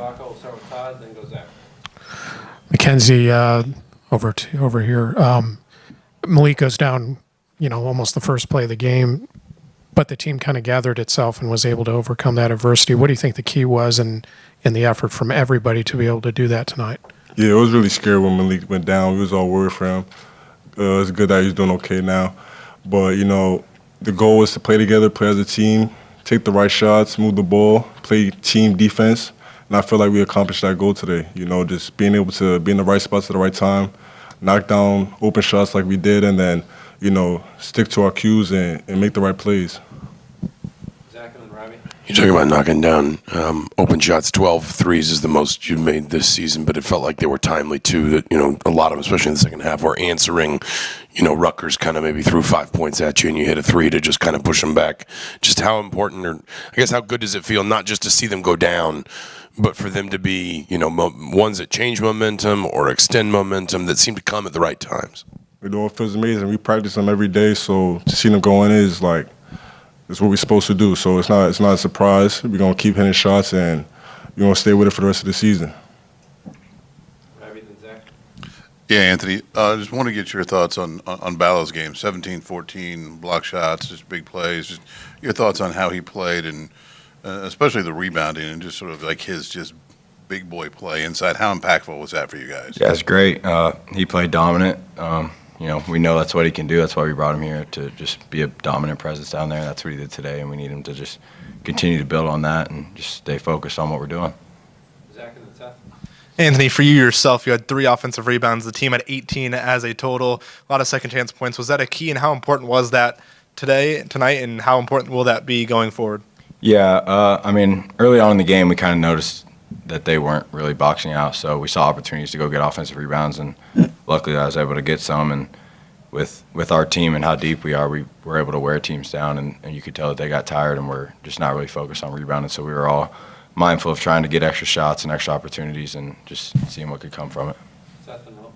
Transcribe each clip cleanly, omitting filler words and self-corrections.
Baco. We'll start with Todd, then go Zach. Mackenzie, over here. Malik goes down, almost the first play of the game, but the team kind of gathered itself and was able to overcome that adversity. What do you think the key was in the effort from everybody to be able to do that tonight? Yeah, it was really scary when Malik went down. We was all worried for him. It's good that he's doing okay now. But, the goal was to play together, play as a team, take the right shots, move the ball, play team defense. And I feel like we accomplished that goal today. Just being able to be in the right spots at the right time, knock down open shots like we did, and then, stick to our cues and make the right plays. Zach and then Robbie. You're talking about knocking down open shots. 12 threes is the most you've made this season, but it felt like they were timely too. That a lot of them, especially in the second half, were answering. Rutgers kind of maybe threw 5 points at you, and you hit a three to just kind of push them back. Just how important, or I guess how good does it feel not just to see them go down, but for them to be ones that change momentum or extend momentum that seem to come at the right times? It feels amazing. We practice them every day, so to see them go in is like. It's what we're supposed to do, so it's not a surprise. We're going to keep hitting shots, and we're going to stay with it for the rest of the season. Yeah, Anthony, I just want to get your thoughts on Ballow's game. 17-14, block shots, just big plays. Just your thoughts on how he played, and especially the rebounding and just sort of like his just big boy play inside. How impactful was that for you guys? Yeah, it's great. He played dominant. We know that's what he can do. That's why we brought him here, to just be a dominant presence down there. That's what he did today, and we need him to just continue to build on that and just stay focused on what we're doing. Zach and then Seth. Anthony, for you yourself, you had 3 offensive rebounds. The team had 18 as a total. A lot of second chance points. Was that a key, and how important was that tonight, and how important will that be going forward? Yeah, early on in the game, we kind of noticed that they weren't really boxing out, so we saw opportunities to go get offensive rebounds, and luckily I was able to get some. And with our team and how deep we are, we were able to wear teams down, and you could tell that they got tired and were just not really focused on rebounding. So we were all mindful of trying to get extra shots and extra opportunities and just seeing what could come from it. Seth and Will.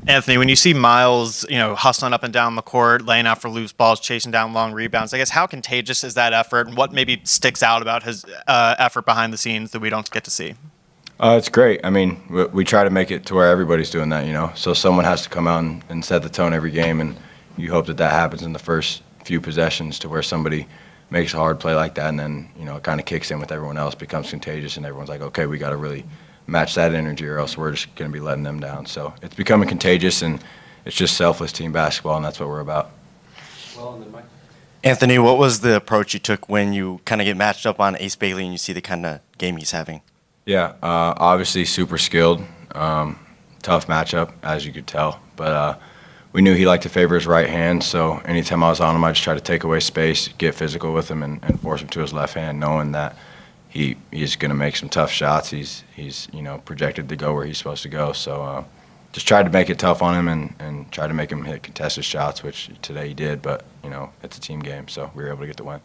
Anthony, when you see Miles, hustling up and down the court, laying out for loose balls, chasing down long rebounds, I guess how contagious is that effort, and what maybe sticks out about his effort behind the scenes that we don't get to see? It's great. We try to make it to where everybody's doing that, So someone has to come out and set the tone every game, and you hope that happens in the first few possessions to where somebody makes a hard play like that, and then, it kind of kicks in with everyone else, becomes contagious, and everyone's like, okay, we got to really match that energy or else we're just going to be letting them down. So it's becoming contagious, and it's just selfless team basketball, and that's what we're about. Well, and then Mike. Anthony, what was the approach you took when you kind of get matched up on Ace Bailey and you see the kind of game he's having? Yeah, obviously super skilled, tough matchup, as you could tell. But we knew he liked to favor his right hand, so anytime I was on him, I just tried to take away space, get physical with him, and force him to his left hand, knowing that he's going to make some tough shots. He's projected to go where he's supposed to go. So just tried to make it tough on him and tried to make him hit contested shots, which today he did. But, it's a team game, so we were able to get the win.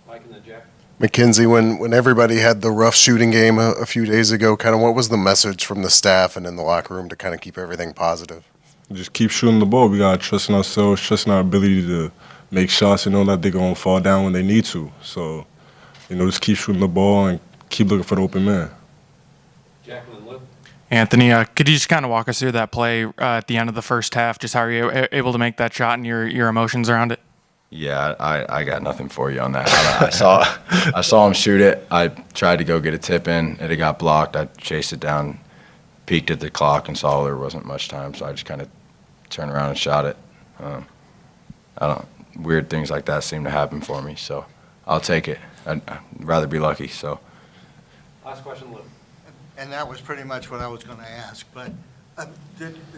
Mike and then Jack. Mackenzie, when everybody had the rough shooting game a few days ago, kind of what was the message from the staff and in the locker room to kind of keep everything positive? Just keep shooting the ball. We got to trust in ourselves, trust in our ability to make shots and know that they're going to fall down when they need to. So, just keep shooting the ball and keep looking for the open man. Jack and then Lou. Anthony, could you just kind of walk us through that play at the end of the first half? Just how are you able to make that shot and your emotions around it? Yeah, I got nothing for you on that. I saw him shoot it. I tried to go get a tip in. It got blocked. I chased it down, peeked at the clock, and saw there wasn't much time. So I just kind of turned around and shot it. Weird things like that seem to happen for me. So I'll take it. I'd rather be lucky. So. Last question, Lou. And that was pretty much what I was going to ask. But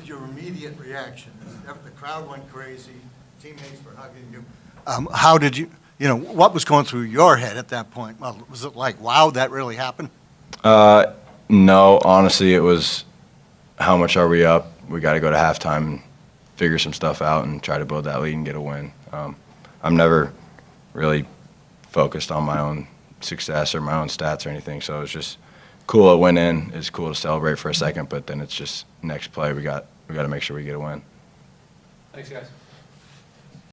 your immediate reaction? The crowd went crazy. Teammates were hugging you. How did you, what was going through your head at that point? Well, was it like, wow, that really happened? No, honestly, it was how much are we up? We got to go to halftime and figure some stuff out and try to build that lead and get a win. I'm never really focused on my own success or my own stats or anything, so it was just cool it went in. It's cool to celebrate for a second, but then it's just next play we got to make sure we get a win. Thanks, guys.